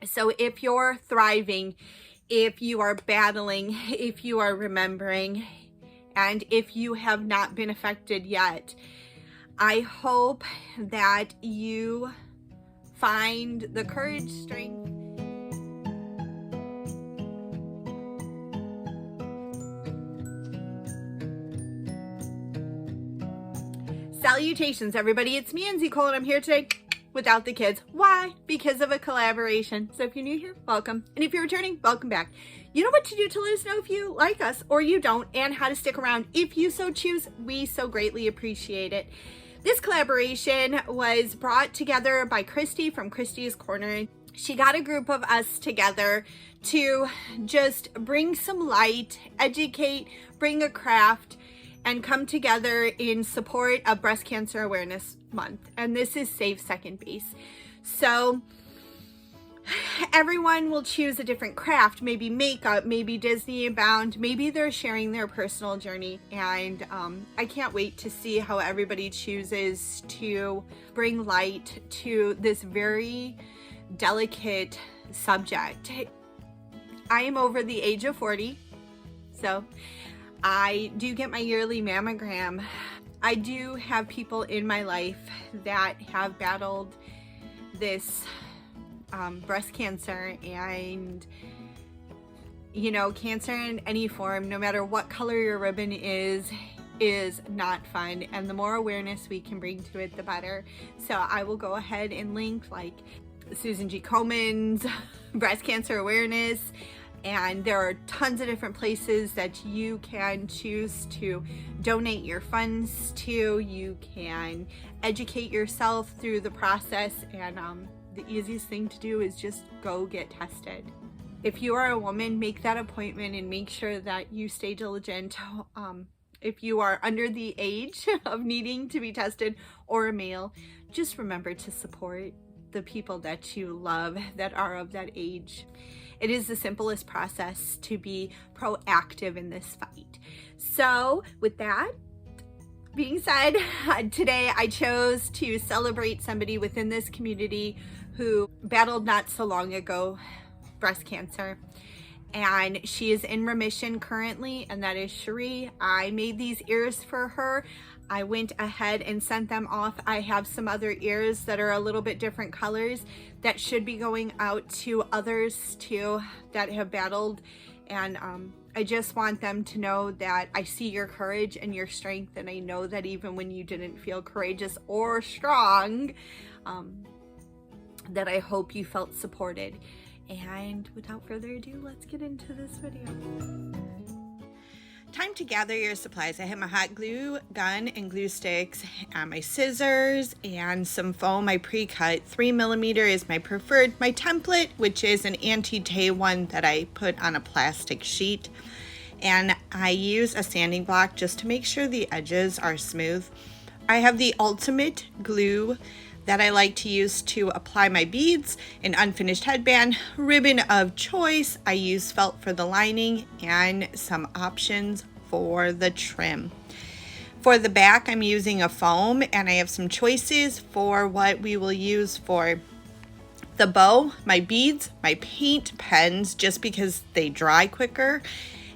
So if you're thriving, if you are battling, if you are remembering, and if you have not been affected yet, I hope that you find the courage, strength, Salutations, everybody. It's me, Nicole, and I'm here today without the kids. Why? Because of a collaboration. So if you're new here, welcome. And if you're returning, welcome back. You know what to do to let us know if you like us or you don't, and how to stick around if you so choose. We so greatly appreciate it. This collaboration was brought together by Christy from Christy's Corner. She got a group of us together to just bring some light, educate, bring a craft, and come together in support of Breast Cancer Awareness Month. And this is Safe Second Base. So everyone will choose a different craft, maybe makeup, maybe Disney bound, maybe they're sharing their personal journey. And I can't wait to see how everybody chooses to bring light to this very delicate subject. I am over the age of 40, so I do get my yearly mammogram. I do have people in my life that have battled this breast cancer, and you know, cancer in any form, no matter what color your ribbon is not fun, and the more awareness we can bring to it, the better. So I will go ahead and link like Susan G. Komen's breast cancer awareness. And there are tons of different places that you can choose to donate your funds to. You can educate yourself through the process, and the easiest thing to do is just go get tested. If you are a woman, make that appointment and make sure that you stay diligent. If you are under the age of needing to be tested, or a male, just remember to support the people that you love that are of that age. It is the simplest process to be proactive in this fight. So with that being said, today I chose to celebrate somebody within this community who battled not so long ago breast cancer. And she is in remission currently, and that is Cherie. I made these ears for her. I went ahead and sent them off. I have some other ears that are a little bit different colors that should be going out to others too that have battled. And I just want them to know that I see your courage and your strength, and I know that even when you didn't feel courageous or strong, that I hope you felt supported. And without further ado, let's get into this video. Time to gather your supplies. I have my hot glue gun and glue sticks, and my scissors and some foam I pre-cut. 3mm is my preferred. My template, which is an anti-tay one that I put on a plastic sheet. And I use a sanding block just to make sure the edges are smooth. I have the ultimate glue that I like to use to apply my beads, an unfinished headband, ribbon of choice. I use felt for the lining, and some options for the trim. For the back, I'm using a foam, and I have some choices for what we will use for the bow, my beads, my paint pens, just because they dry quicker,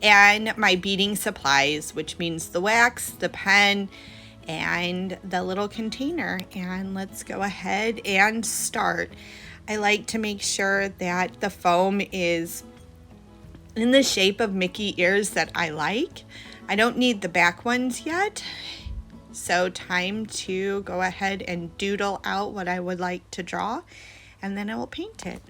and my beading supplies, which means the wax, the pen, and the little container. And let's go ahead and start. I like to make sure that the foam is in the shape of Mickey ears that I like. I don't need the back ones yet, so time to go ahead and doodle out what I would like to draw, and then I will paint it.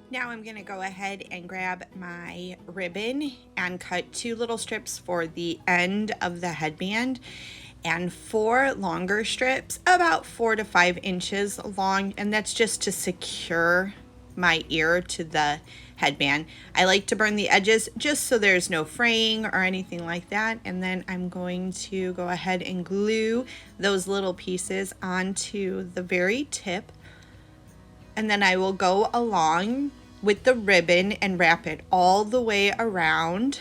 Now I'm going to go ahead and grab my ribbon and cut 2 little strips for the end of the headband. and 4 longer strips about 4 to 5 inches long, and that's just to secure my ear to the headband. I like to burn the edges just so there's no fraying or anything like that. And then I'm going to go ahead and glue those little pieces onto the very tip. And then I will go along with the ribbon and wrap it all the way around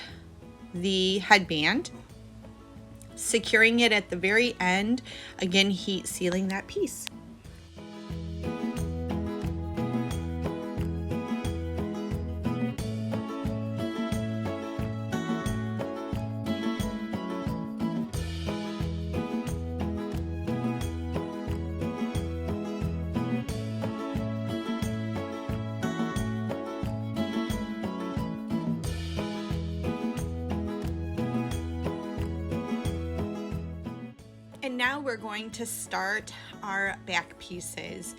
the headband, securing it at the very end, again heat sealing that piece. And now we're going to start our back pieces.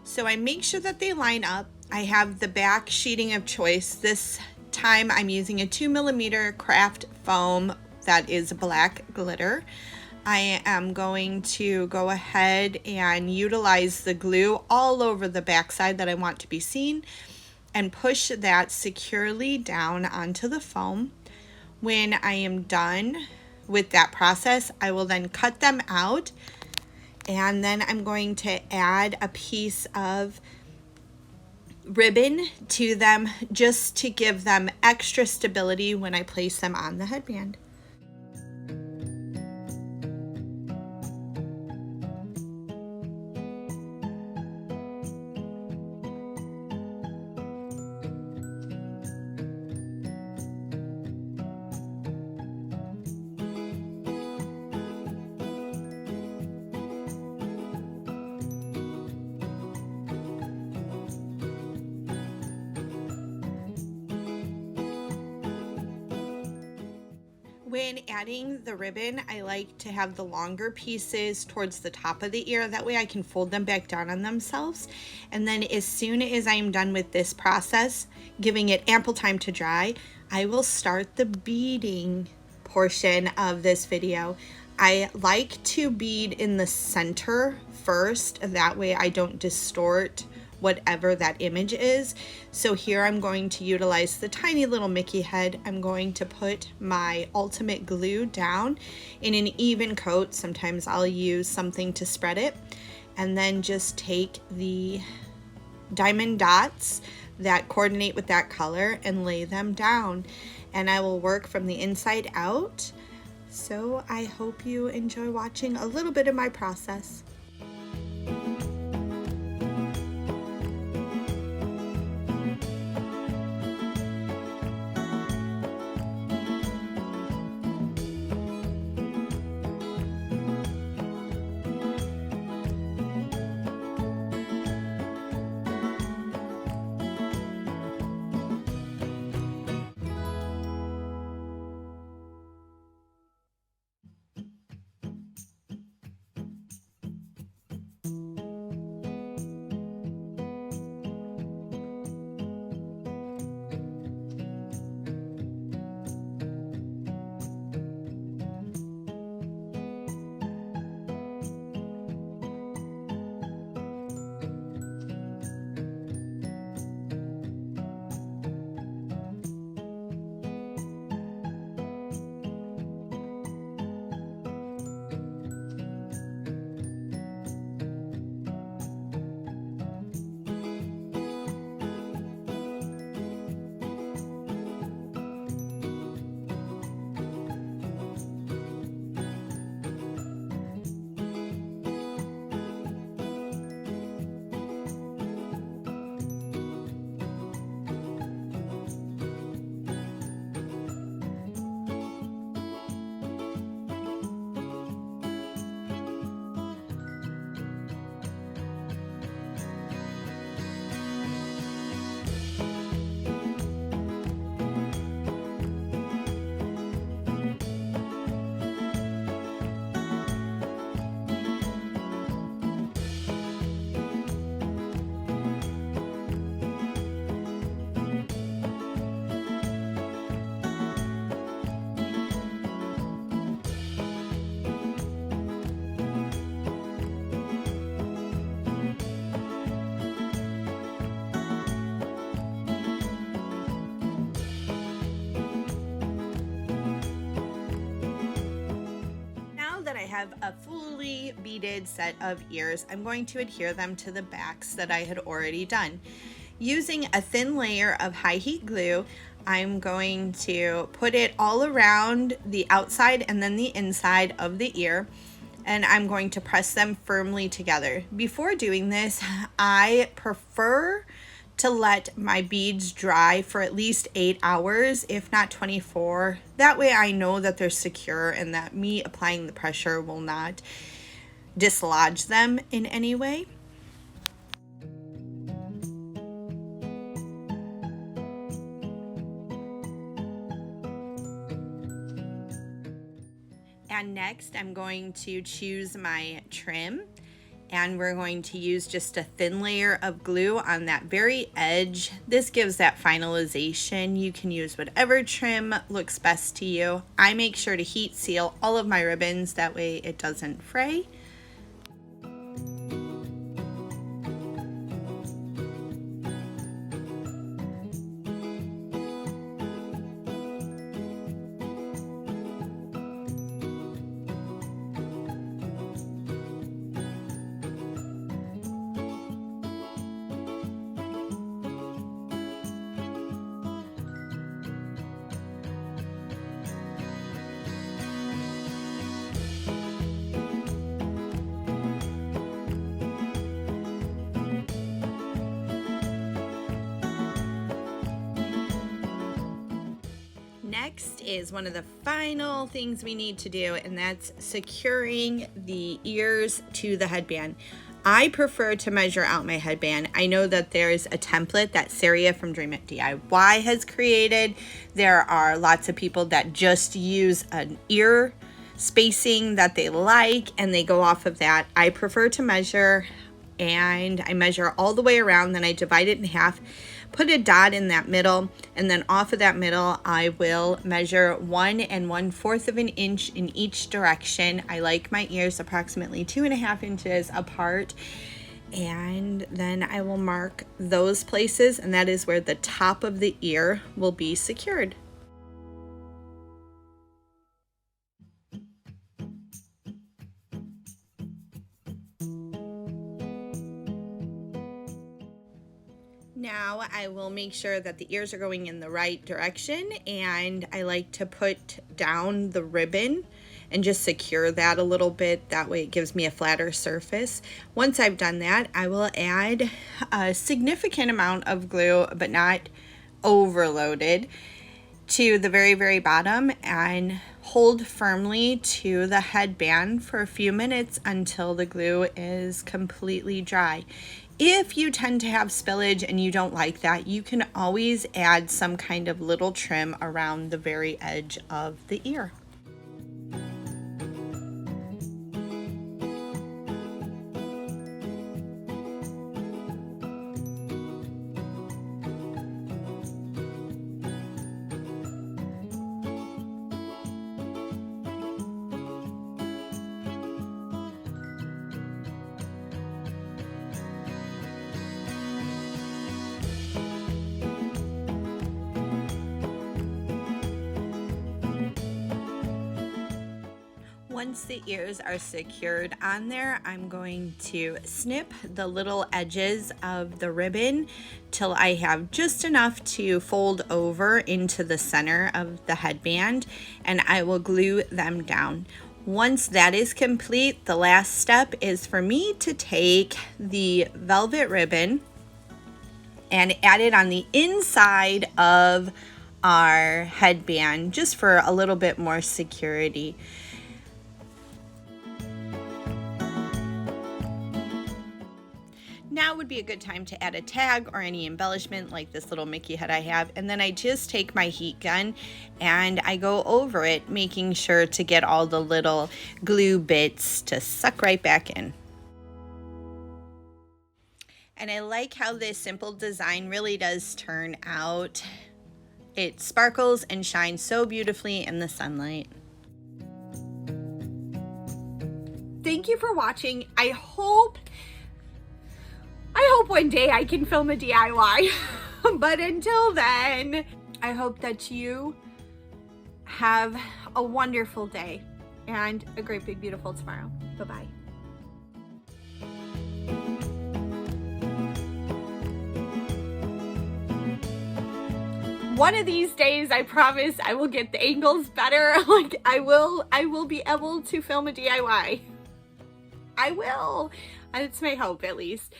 So I make sure that they line up. I have the back sheeting of choice. This time I'm using a 2mm craft foam that is black glitter. I am going to go ahead and utilize the glue all over the back side that I want to be seen and push that securely down onto the foam. When I am done with that process, I will then cut them out, and then I'm going to add a piece of ribbon to them just to give them extra stability when I place them on the headband. When adding the ribbon, I like to have the longer pieces towards the top of the ear. That way I can fold them back down on themselves. And then as soon as I'm done with this process, giving it ample time to dry, I will start the beading portion of this video. I like to bead in the center first. That way I don't distort whatever that image is. So here I'm going to utilize the tiny little Mickey head. I'm going to put my ultimate glue down in an even coat. Sometimes I'll use something to spread it, and then just take the diamond dots that coordinate with that color and lay them down, and I will work from the inside out. So I hope you enjoy watching a little bit of my process. have a fully beaded set of ears. I'm going to adhere them to the backs that I had already done. Using a thin layer of high heat glue, I'm going to put it all around the outside and then the inside of the ear, and I'm going to press them firmly together. Before doing this, I prefer to let my beads dry for at least 8 hours, if not 24. That way I know that they're secure and that me applying the pressure will not dislodge them in any way. And next I'm going to choose my trim, and we're going to use just a thin layer of glue on that very edge. This gives that finalization. You can use whatever trim looks best to you. I make sure to heat seal all of my ribbons, that way it doesn't fray. Next is one of the final things we need to do, and that's securing the ears to the headband. I prefer to measure out my headband. I know that there's a template that Saria from Dream It DIY has created. There are lots of people that just use an ear spacing that they like and they go off of that. I prefer to measure, and I measure all the way around, then I divide it in half, put a dot in that middle, and then off of that middle I will measure 1 1/4 of an inch in each direction. I like my ears approximately 2.5 inches apart, and then I will mark those places, and that is where the top of the ear will be secured. Now I will make sure that the ears are going in the right direction, and I like to put down the ribbon and just secure that a little bit. That way it gives me a flatter surface. Once I've done that, I will add a significant amount of glue, but not overloaded, to the very, very bottom and hold firmly to the headband for a few minutes until the glue is completely dry. If you tend to have spillage and you don't like that, you can always add some kind of little trim around the very edge of the ear. Once the ears are secured on there, I'm going to snip the little edges of the ribbon till I have just enough to fold over into the center of the headband, and I will glue them down. Once that is complete, the last step is for me to take the velvet ribbon and add it on the inside of our headband, just for a little bit more security. Now would be a good time to add a tag or any embellishment like this little Mickey head I have, and then I just take my heat gun and I go over it, making sure to get all the little glue bits to suck right back in. And I like how this simple design really does turn out. It sparkles and shines so beautifully in the sunlight. Thank you for watching. I hope one day I can film a DIY. But until then, I hope that you have a wonderful day. and a great big beautiful tomorrow. Bye-bye. One of these days, I promise, I will get the angles better. Like, I will be able to film a DIY. I will. It's my hope, at least.